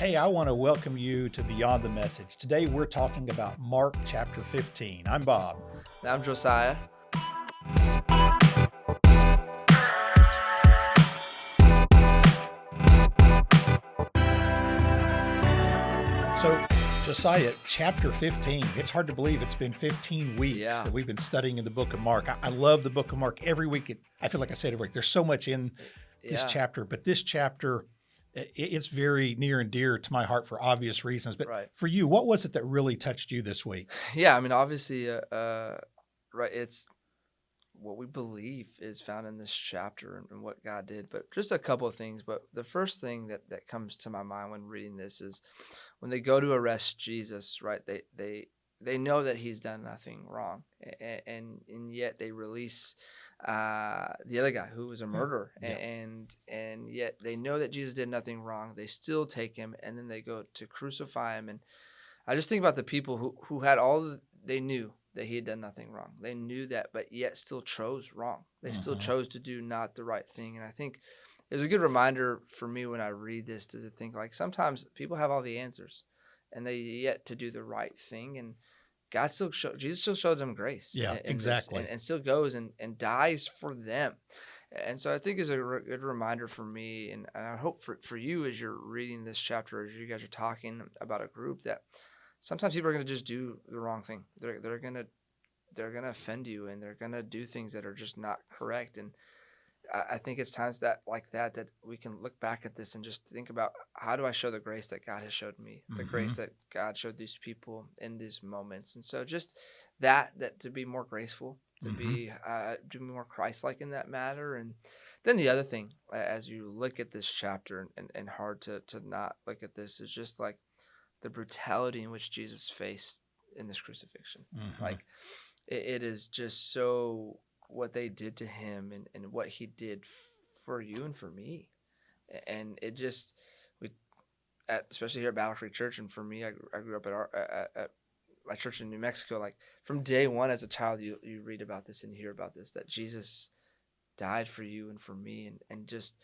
Hey, I want to welcome you to Beyond the Message. Today we're talking about Mark chapter 15. I'm Bob. And I'm Josiah. So, Josiah, chapter 15. It's hard to believe it's been 15 weeks that we've been studying in the book of Mark. I love the book of Mark. Every week, I feel like I said every week, there's so much in this chapter, but this chapter, it's very near and dear to my heart for obvious reasons. But for you, what was it that really touched you this week? Yeah, I mean, obviously, it's what we believe is found in this chapter and what God did. But just a couple of things. But the first thing that comes to my mind when reading this is when they go to arrest Jesus, right? They know that he's done nothing wrong, and yet they release the other guy who was a murderer, and yet they know that Jesus did nothing wrong. They still take him, and then they go to crucify him. And I just think about the people who had they knew that he had done nothing wrong. They knew that, but yet still chose wrong. They still chose to do not the right thing. And I think it's a good reminder for me when I read this to think like sometimes people have all the answers, and they yet to do the right thing. And Jesus still showed them grace. Yeah, exactly. And still goes and dies for them. And so I think it's a good reminder for me, and I hope for you as you're reading this chapter, as you guys are talking about a group, that sometimes people are going to just do the wrong thing. They're going to offend you, and they're going to do things that are just not correct. And I think it's times that we can look back at this and just think about, how do I show the grace that God has showed me, the grace that God showed these people in these moments. And so just that to be more graceful, to be more Christ-like in that matter. And then the other thing, as you look at this chapter, and hard to not look at this, is just like the brutality in which Jesus faced in this crucifixion. Like it is just so what they did to him, and what he did for you and for me. And it just, especially here at Battle Free Church, and for me, I grew up at my church in New Mexico. Like from day one as a child, you read about this and hear about this, that Jesus died for you and for me. And just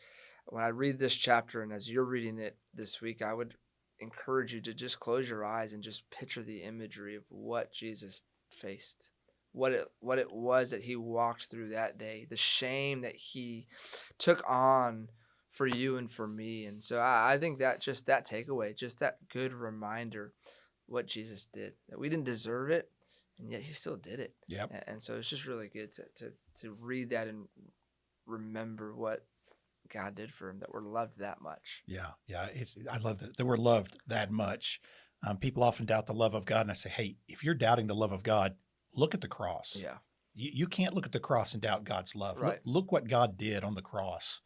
when I read this chapter, and as you're reading it this week, I would encourage you to just close your eyes and just picture the imagery of what Jesus faced, what it was that he walked through that day, the shame that he took on for you and for me. And so I think that just that takeaway, just that good reminder what Jesus did, that we didn't deserve it, and yet he still did it. Yep. And so it's just really good to read that and remember what God did for him, that we're loved that much. Yeah. I love that we're loved that much. People often doubt the love of God, and I say, hey, if you're doubting the love of God, look at the cross. Yeah. You can't look at the cross and doubt God's love. Right. Look what God did on the cross.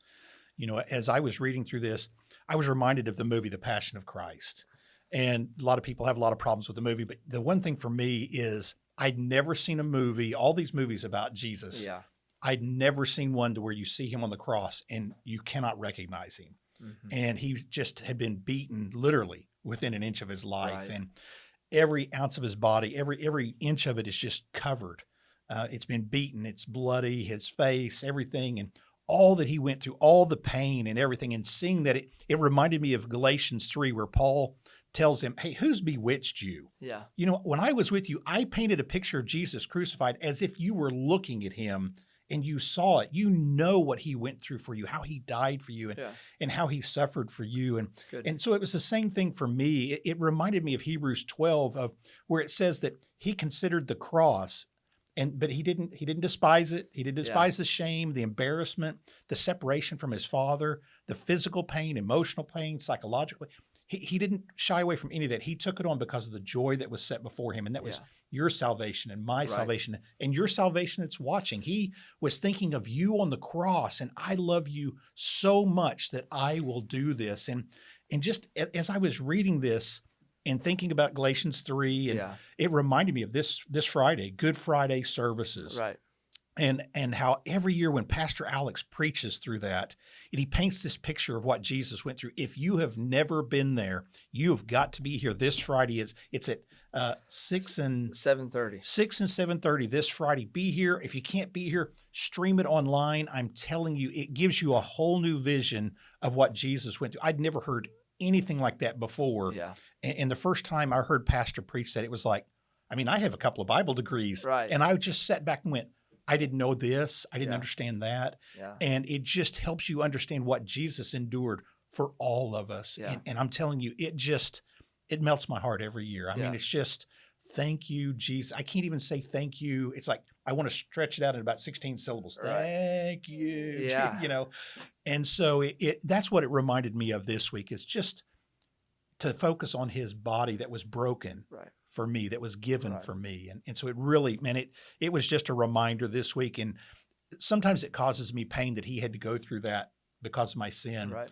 You know, as I was reading through this, I was reminded of the movie The Passion of Christ. And a lot of people have a lot of problems with the movie, but the one thing for me is I'd never seen a movie, all these movies about Jesus. Yeah. I'd never seen one to where you see him on the cross and you cannot recognize him. And he just had been beaten literally within an inch of his life. Right. And every ounce of his body, every inch of it is just covered. It's been beaten. It's bloody, his face, everything, and all that he went through, all the pain and everything. And seeing that, it reminded me of Galatians 3, where Paul tells him, hey, who's bewitched you? Yeah. You know, when I was with you, I painted a picture of Jesus crucified as if you were looking at him and you saw it. You know what he went through for you, how he died for you, and how he suffered for you. And so it was the same thing for me. It reminded me of Hebrews 12, of where it says that he considered the cross, but he didn't despise it. He didn't despise the shame, the embarrassment, the separation from his Father, the physical pain, emotional pain, psychologically. He didn't shy away from any of that. He took it on because of the joy that was set before him. And that was your salvation and my salvation and your salvation that's watching. He was thinking of you on the cross, and I love you so much that I will do this. And just as I was reading this and thinking about Galatians 3, and it reminded me of this Friday, Good Friday services. Right. And how every year when Pastor Alex preaches through that, and he paints this picture of what Jesus went through. If you have never been there, you have got to be here this Friday. It's at 6 and 7:30. 6 and 7:30 this Friday. Be here. If you can't be here, stream it online. I'm telling you, it gives you a whole new vision of what Jesus went through. I'd never heard anything like that before. Yeah. And the first time I heard Pastor preach that, it was like, I mean, I have a couple of Bible degrees, Right. and I just sat back and went, I didn't know this. I didn't Yeah. understand that. Yeah. And it just helps you understand what Jesus endured for all of us. Yeah. And I'm telling you, it melts my heart every year. I mean, it's just, thank you, Jesus. I can't even say thank you. It's like, I want to stretch it out in about 16 syllables. Right. Thank you. Yeah. You know? And so that's what it reminded me of this week, is just to focus on his body that was broken Right. for me, that was given Right. for me. And so it really, man, it was just a reminder this week. And sometimes it causes me pain that he had to go through that because of my sin. Right.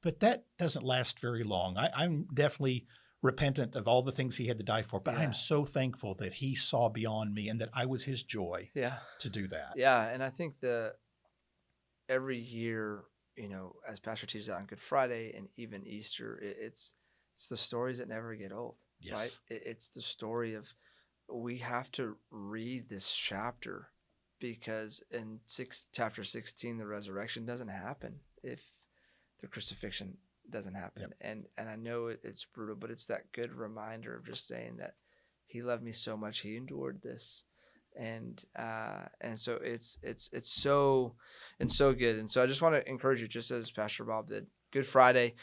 But that doesn't last very long. I'm definitely repentant of all the things he had to die for, but I'm so thankful that he saw beyond me and that I was his joy to do that. Yeah. And I think every year, you know, as Pastor teaches on Good Friday and even Easter, it's the stories that never get old. Yes. Right? It's the story of, we have to read this chapter, because in chapter 16, the resurrection doesn't happen if the crucifixion doesn't happen. Yep. And I know it's brutal, but it's that good reminder of just saying that he loved me so much, he endured this. And so it's so good. And so I just want to encourage you, just as Pastor Bob did, Good Friday,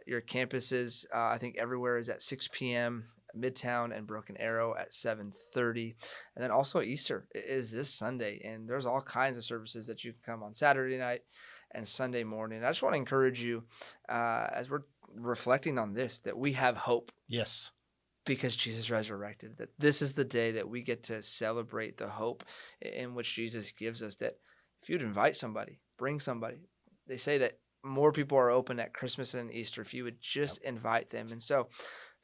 your campuses, I think everywhere is at 6 p.m., Midtown and Broken Arrow at 7:30. And then also Easter is this Sunday. And there's all kinds of services that you can come on Saturday night and Sunday morning. I just want to encourage you, as we're reflecting on this, that we have hope. Yes. Because Jesus resurrected, that this is the day that we get to celebrate the hope in which Jesus gives us, that if you'd invite somebody, bring somebody. They say that more people are open at Christmas and Easter if you would just invite them. And so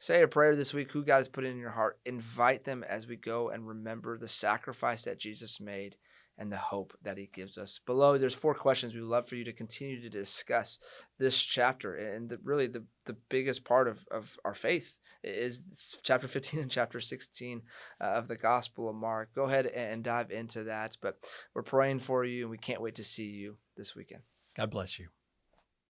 say a prayer this week, who God has put in your heart. Invite them as we go and remember the sacrifice that Jesus made and the hope that he gives us. Below, there's 4 questions we would love for you to continue to discuss this chapter. And really the biggest part of our faith is chapter 15 and chapter 16 of the Gospel of Mark. Go ahead and dive into that. But we're praying for you, and we can't wait to see you this weekend. God bless you.